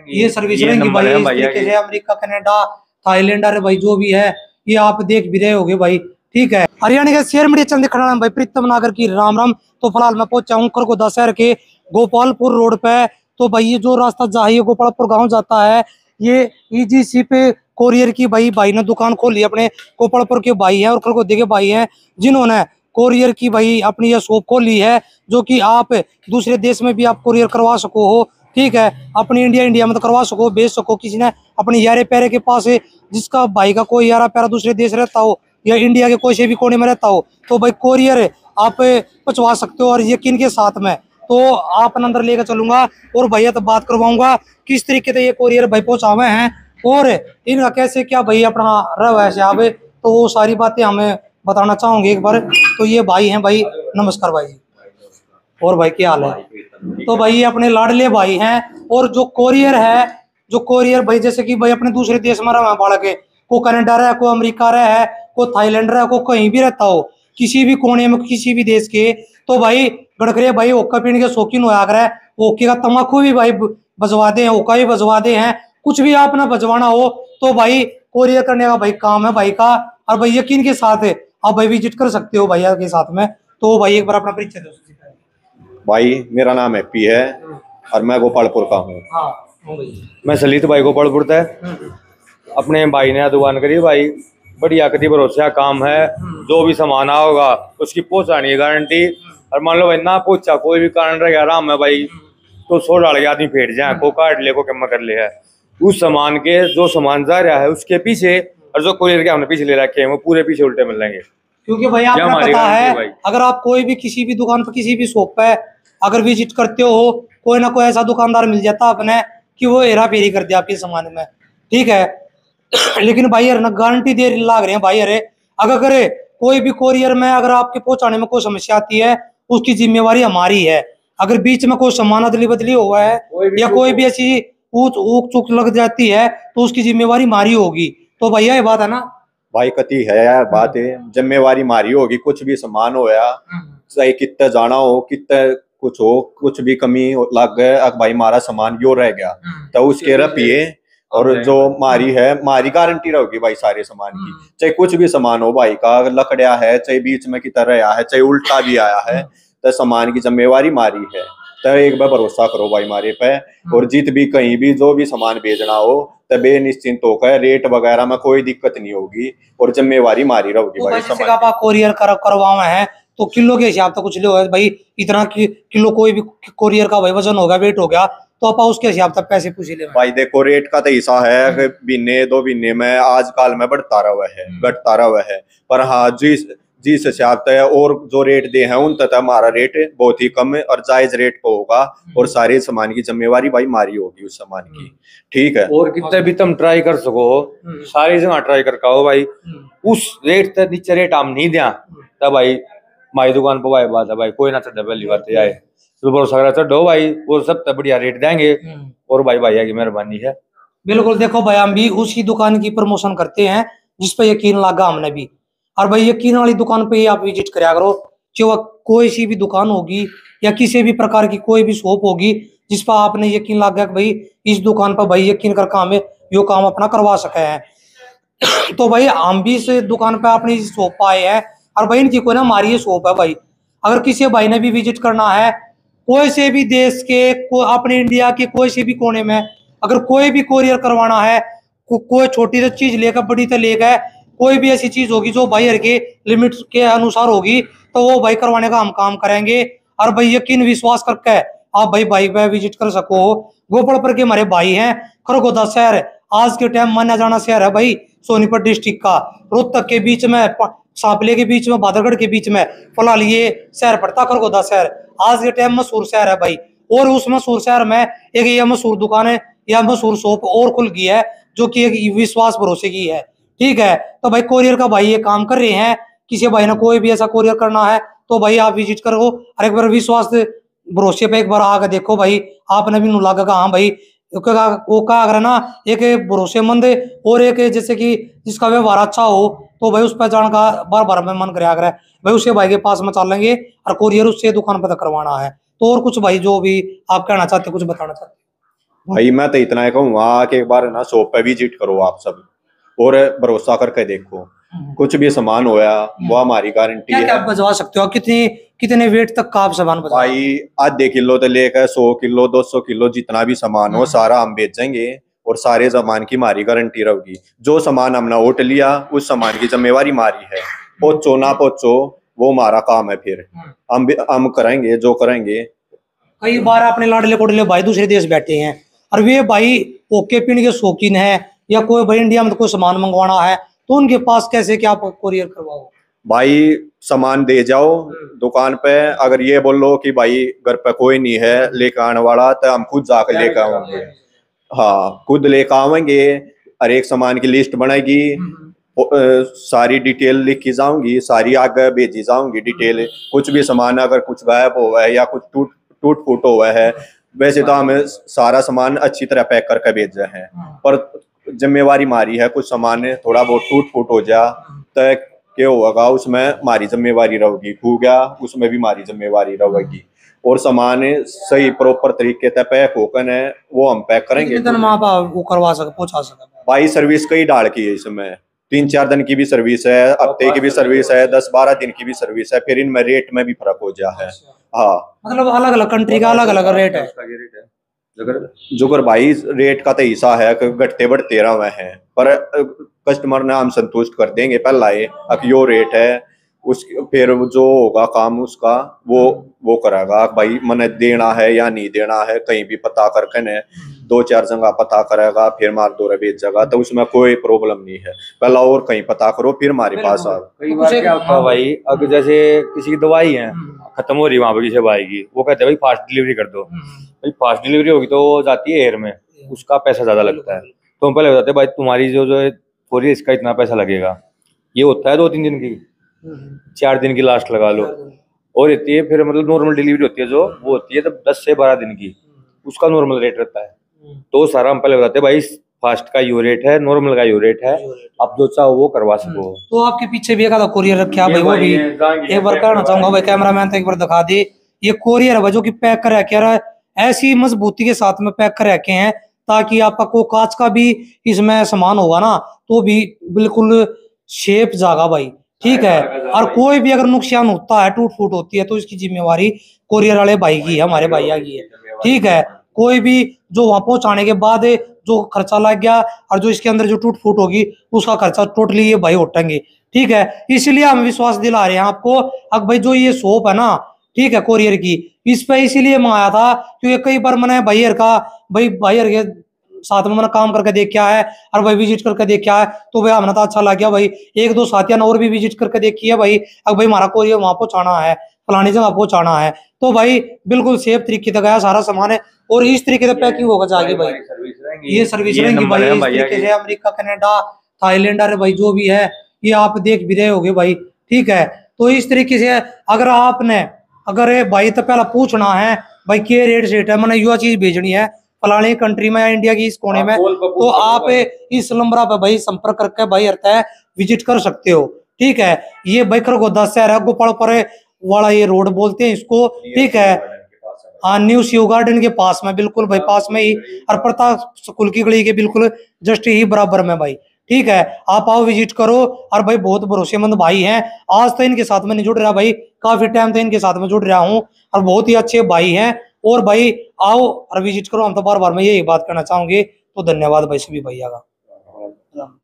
ये सर्विस रहेंगी भाई इस तरीके से। अमेरिका, कनाडा, थाईलैंड, अरे भाई जो भी है ये आप देख भी रहे होगे भाई। ठीक है, हरियाणा के शेयर मीडिया चंद खड़ा भाई प्रीतम नागर की राम राम। तो फिलहाल मैं पहुंचा हूँ खरगोदा शहर के गोपालपुर रोड पे। तो भाई ये जो रास्ता जहाँ ये गोपालपुर गाँव जाता है, ये ईजीसी पे कोरियर की भाई ने दुकान खोली है। अपने गोपालपुर के भाई है और खरगोदे के भाई हैं जिन्होंने कोरियर की भाई अपनी यह शॉप खोली है, जो कि आप दूसरे देश में भी आप कोरियर करवा सको हो। ठीक है, अपनी इंडिया में तो करवा सको, भेज सको। किसी ने अपने यारे प्यारे के पास जिसका भाई का कोई यारा प्यारा दूसरे देश रहता हो या इंडिया के कोई से भी कोने में रहता हो, तो भाई कोरियर आप पहुंचवा सकते हो और यकीन के साथ में। तो आप अंदर लेकर चलूंगा और भैया तो बात करवाऊंगा किस तरीके से ये कोरियर भाई पहुंचावे हैं और इनका कैसे क्या भाई अपना रव है आप, तो वो सारी बातें हमें बताना चाहूंगे एक बार। तो ये भाई हैं भाई, नमस्कार भाई जी। और भाई क्या हाल है? तो भाई ये अपने लाडले भाई हैं और जो कोरियर भाई जैसे कि भाई अपने दूसरे देश में रहा बालक है, को कनाडा रहा है, को अमेरिका रहा है, को थाईलैंड रहा है, को कहीं भी रहता हो किसी भी कोने में किसी भी देश के, तो भाई गड़करे भाई ओक्का पीने के शौकीन हो आकर है। ओके का तम्बाकू भी भाई बजवा दे, ओका भी बजवा दे हैं, कुछ भी आप ना बजवाना हो तो भाई कोरियर करने का भाई काम है भाई का। और भाई यकीन के साथ आप भाई विजिट कर सकते हो भैया के साथ में। तो भाई एक बार अपना परिचय दो। भाई मेरा नाम हैप्पी है और मैं गोपालपुर का हूँ। हाँ मैं सलित भाई गोपालपुर था। अपने भाई ने दुकान करी भाई, बढ़िया कति भरोसा काम है। जो भी सामान होगा उसकी पहुंचानी है गारंटी। और मान लो भाई ना पहुंचा कोई भी कारण रह गया आराम है भाई, तो 100 डाल के आदमी फेट जाए, को काट ले को कम कर ले है। उस सामान के जो सामान जा रहा है उसके पीछे और जो कोरियर के हमने पीछे ले रखे हैं वो पूरे पीछे उल्टे मिल जाएंगे। क्योंकि भाई आपको पता है अगर आप कोई भी किसी भी दुकान पर किसी भी शॉप पे अगर विजिट करते हो, कोई ना कोई ऐसा दुकानदार मिल जाता अपने कि वो हेरा फेरी कर दिया आपके सामान में। ठीक है लेकिन भाई यार ना गारंटी दे लाग रहे हैं भाई। अरे अगर कोई भी कोरियर में अगर आपके पहुंचाने में कोई समस्या आती है उसकी जिम्मेवारी हमारी है। अगर बीच में कोई सामान अदली बदली हुआ है या कोई भी ऐसी ऊक चूक लग जाती है तो उसकी जिम्मेवारी हमारी होगी। तो भैया ये बात है ना भाई, कति है बात है, जिम्मेवारी मारी होगी। कुछ भी सामान होया चाहे कितना जाना हो कितना कुछ हो, कुछ भी कमी लग गए भाई हमारा सामान यो रह गया तो उसके रपिए और जो मारी है मारी गारंटी रहेगी भाई सारे सामान की। चाहे कुछ भी सामान हो भाई का, लकड़िया है चाहे बीच में की तरह आया है चाहे उल्टा भी आया है, तो सामान की जिम्मेवारी मारी है। तो एक बार भरोसा करो भाई मारे पे। और जित भी कहीं भी जो भी सामान भेजना हो तो बेनिश्चिंत होकर रेट वगैरह में कोई दिक्कत नहीं होगी और जिम्मेवारी मारी रहेगी तो भाई। जैसे आप कोरियर करवाए हैं तो किलो के हिसाब से कुछ लो भाई, इतना किलो कोई भी कोरियर का भाई वजन होगा वेट हो गया तो आप उसके हिसाब से पैसे पूछ ले भाई। देखो रेट का तो ऐसा है कि महीने 2 महीने में आजकल में बढ़ता रहा है घटता रहा है, पर हाँ जिस हिसाब से और जो रेट दे हैं उन तक हमारा रेट बहुत ही कम और जायज रेट पे होगा और सारे सामान की जिम्मेवारी भाई मारी होगी उस सामान की। ठीक है, और कितने भी तुम ट्राई कर सको सारी जगह ट्राई कर हो भाई, उस रेट तक नीचे रेट हम नहीं दिया तब भाई हमारी दुकान पर भाई बात है भाई कोई ना चढ़े पहली बात आए तो भरोसा चढ़ो भाई वो सब बढ़िया रेट देंगे और भाई भैया की मेहरबानी है। बिल्कुल, देखो भाई हम भी उसी दुकान की प्रमोशन करते हैं जिस पर यकीन लगा हमने भी। और भाई यकीन वाली दुकान पे ही आप विजिट करा करो, चाहे कोई सी भी दुकान होगी या किसी भी प्रकार की कोई भी शॉप होगी जिस पर आपने यकीन लग गया कि भाई इस दुकान पर भाई यकीन करके हमें यो काम अपना करवा सके हैं। तो भाई हम भी इस दुकान पे अपनी शॉप पर आए हैं और भाई इनकी कोई ना हमारी ये शॉप है भाई। अगर किसी भाई ने भी विजिट करना है कोई से भी देश के अपने इंडिया के कोई से भी कोने में, अगर कोई भी कोरियर करवाना है कोई छोटी सी चीज लेकर बड़ी तो लेकर कोई भी ऐसी चीज होगी जो भाई के लिमिट के अनुसार होगी तो वो भाई करवाने का हम काम करेंगे। और भाई यकीन विश्वास करके आप भाई पे विजिट कर सको। गोपालपुर के हमारे भाई हैं, खरगोदा शहर आज के टाइम माना जाना शहर है भाई सोनीपत डिस्ट्रिक्ट का। रोहतक के बीच में, सांपले के बीच में, बादरगढ़ के बीच में फिलहाल ये शहर पड़ता खरगोदा शहर। आज के टाइम मशहूर शहर है भाई और उस मशहूर शहर में एक ये मशहूर दुकान है या मशहूर शॉप और खुल गई है जो कि एक विश्वास भरोसे की है। ठीक है, तो भाई कोरियर का भाई ये काम कर रहे हैं। किसी भाई ने कोई भी ऐसा कोरियर करना है तो भाई आप विजिट करो और एक बार विश्वास भरोसे पे एक बार आकर देखो भाई, आपने भी लगा हाँ भाई वो का अगर ना एक भरोसेमंद और एक जैसे कि जिसका व्यवहार अच्छा हो तो भाई उस पहचान का बार बार में मन करे अगर भाई उसे भाई के पास में चल लेंगे और कोरियर उससे दुकान पर करवाना है। तो और कुछ भाई जो भी आप कहना चाहते कुछ बताना चाहते? भाई मैं तो इतना ही कहूँगा कि एक बार ना शॉप पे विजिट करो आप सब, और भरोसा करके देखो, कुछ भी सामान होया वो हमारी गारंटी क्या क्या है। आप बजवा सकते हो? कितने वेट तक का आप सामान बजवा? भाई आधे किलो तो लेकर 100 किलो 200 किलो जितना भी सामान हो सारा हम बेचेंगे, और सारे सामान की हमारी गारंटी रहेगी। जो सामान हमने ओट लिया उस सामान की जिम्मेवारी हमारी है, पहुंचो ना पहुंचो वो हमारा काम है, फिर हम करेंगे जो करेंगे। कई बार अपने लाडले कोडले भाई दूसरे देश बैठे हैं और वे भाई ओके पीने के शौकीन है, या कोई भाई इंडिया में कोई सामान मंगवाना है तो उनके पास कैसे क्या आप कोरियर करवाओ? भाई सामान दे जाओ दुकान पे, अगर ये बोलो कि भाई घर पे कोई नहीं है लेकर आने वाला तो हम खुद जाकर लेकर आएंगे। हाँ खुद लेकर आवेंगे, हर एक सामान की लिस्ट बनेगी, सारी डिटेल लिखी जाऊंगी, सारी आगे भेजी जाऊंगी डिटेल। कुछ भी सामान अगर कुछ गायब हुआ है या कुछ टूट फूट हुआ है, वैसे तो हमें सारा सामान अच्छी तरह पैक करके भेज रहे हैं, पर जिम्मेवारी हमारी है। कुछ सामान थोड़ा बहुत टूट फूट हो जा तो क्या होगा, उसमें हमारी जिम्मेवारी रहेगी, खो गया उसमें भी हमारी जिम्मेवारी रहेगी। और सामान सही प्रॉपर तरीके से पैक होकर है वो हम पैक करेंगे। वो करवा सके पहुंचा सके भाई सर्विस कई डाल की है इसमें, 3-4 दिन की भी सर्विस है, हफ्ते की भी सर्विस है, 10-12 दिन की भी सर्विस है, फिर इनमें रेट में भी फर्क हो जा है। हाँ मतलब अलग अलग कंट्री का अलग अलग रेट है। जुगर भाई रेट का तो हिस्सा है कि घटते बढ़ते रहे हैं, पर कस्टमर ने हम संतुष्ट कर देंगे पहला ये अब यो रेट है, उस फिर जो होगा काम उसका वो करेगा भाई, मैंने देना है या नहीं देना है कहीं भी पता करके ने 2-4 जगह पता करेगा, फिर मार दो बेच जगह, तो उसमें कोई प्रॉब्लम नहीं है। पहला और कहीं पता करो फिर हमारे पास आओ। कई बार क्या होता है भाई, अगर जैसे किसी की दवाई है खत्म हो रही वहां पर किसी भाई की, वो कहते हैं भाई फास्ट डिलीवरी कर दो। भाई फास्ट डिलीवरी होगी तो वो जाती है एयर में, उसका पैसा ज्यादा लगता है, तो हम पहले बताते हैं भाई तुम्हारी जो कोरियर इसका इतना पैसा लगेगा। ये होता है 2-3 दिन की, 4 दिन की लास्ट लगा लो, और रहती है फिर मतलब नॉर्मल डिलीवरी होती है जो वो होती है तब 10 से 12 दिन की, उसका नॉर्मल रेट रहता है। तो सारा हम पहले बताते हैं भाई फास्ट का यो रेट है, नॉर्मल का यो रेट है, आप जो चाहो वो करवा सको। तो आपके पीछे भी एक आधा कोरियर रखा भाई, वो भी एक बार कहना चाहूंगा भाई, कैमरामैन तो एक बार दिखा दे। ये कोरियर है जो कि पैक कर रखे हैं, ऐसी मजबूती के साथ में पैक कर रखे हैं ताकि आपका को कांच का भी इसमें सामान होगा ना तो भी बिल्कुल शेप जागा भाई, ठीक है। और कोई भी अगर नुकसान होता है टूट फूट होती है तो इसकी जिम्मेवारी कोरियर वाले भाई की है, हमारे भैया की है, ठीक है। कोई भी जो वहां पहुंचाने के बाद जो खर्चा लग गया और जो इसके अंदर जो टूट फूट होगी उसका खर्चा टोटली ये भाई उठाएंगे, ठीक है। इसलिए हम विश्वास दिला रहे हैं आपको। अब भाई जो ये शॉप है ना, ठीक है, कोरियर की, इस पे इसीलिए मंगाया था क्योंकि कई बार मैंने भाई के साथ में मैंने काम करके देखा है और भाई विजिट करके देखा है, तो भाई हमने तो अच्छा लग गया भाई। 1-2 साथियों ने और भी विजिट करके देखी है भाई, अब भाई हमारा कोरियर वहां पहुंचाना है, फलानी जगह पहुंचाना है, तो भाई बिल्कुल सेफ तरीके से गया सारा सामान है और इस तरीके से पैकिंग होगा जाएगी भाई। ये सर्विस रहेंगी भाई इस तरीके से, अमेरिका कनाडा थाईलैंड अरे भाई जो भी है ये आप देख भी रहे होगे भाई, ठीक है। तो इस तरीके से अगर भाई तो पहला पूछना है भाई क्या रेट है, मैंने यह चीज भेजनी है फलानी कंट्री में या इंडिया की इस कोने में, तो आप इस नंबर पे भाई संपर्क करके भाई रहता है विजिट कर सकते हो, ठीक है। ये भाई खरगोदा शहर है, गोपाल पर वाला ये रोड बोलते हैं इसको, ठीक है। हाँ, न्यू शिव गार्डन के पास में, बिल्कुल भाई पास में ही, और प्रताप स्कूल की गली के बिल्कुल जस्ट ही बराबर में भाई, ठीक है। आप आओ विजिट करो, और भाई बहुत भरोसेमंद भाई हैं। आज तो इनके साथ में नहीं जुड़ रहा भाई, काफी टाइम से इनके साथ में जुड़ रहा हूँ और बहुत ही अच्छे भाई हैं। और भाई आओ और विजिट करो, हम तो बार बार मैं यही बात करना चाहूंगी। तो धन्यवाद भाई सभी भैया का।